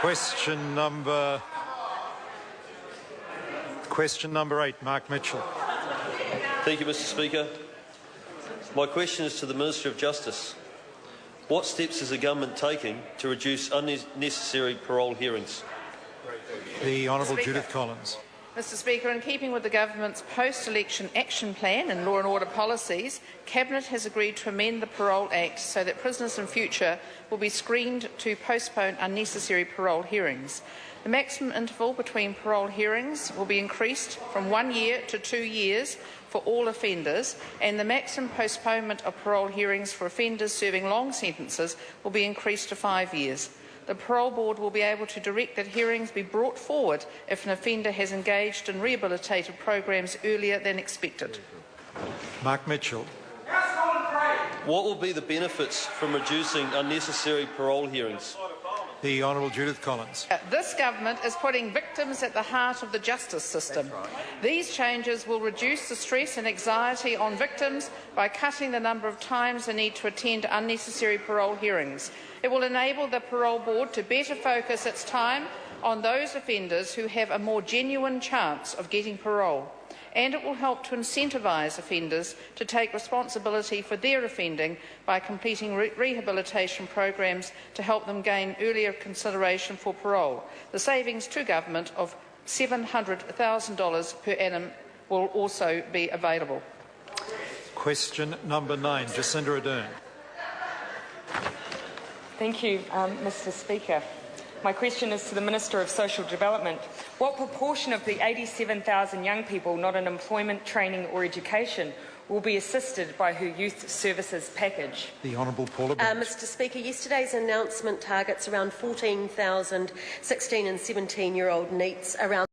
Question number 8, Mark Mitchell. Thank you, Mr. Speaker. My question is to the Minister of Justice. What steps is the government taking to reduce unnecessary parole hearings? The Honourable Judith Collins. Mr. Speaker, in keeping with the government's post-election action plan and law and order policies, Cabinet has agreed to amend the Parole Act so that prisoners in future will be screened to postpone unnecessary parole hearings. The maximum interval between parole hearings will be increased from 1 year to 2 years for all offenders, and the maximum postponement of parole hearings for offenders serving long sentences will be increased to 5 years. The Parole Board will be able to direct that hearings be brought forward if an offender has engaged in rehabilitative programs earlier than expected. Mark Mitchell. What will be the benefits from reducing unnecessary parole hearings? The Honourable Judith Collins. This government is putting victims at the heart of the justice system. These changes will reduce the stress and anxiety on victims by cutting the number of times they need to attend unnecessary parole hearings. It will enable the Parole Board to better focus its time on those offenders who have a more genuine chance of getting parole. And it will help to incentivise offenders to take responsibility for their offending by completing rehabilitation programs to help them gain earlier consideration for parole. The savings to government of $700,000 per annum will also be available. Question number 9, Jacinda Ardern. Thank you, Mr. Speaker. My question is to the Minister of Social Development. What proportion of the 87,000 young people not in employment, training or education will be assisted by her youth services package? The Honourable Paula Bennett. Mr. Speaker, yesterday's announcement targets around 14,000 16 and 17-year-old NEETs, around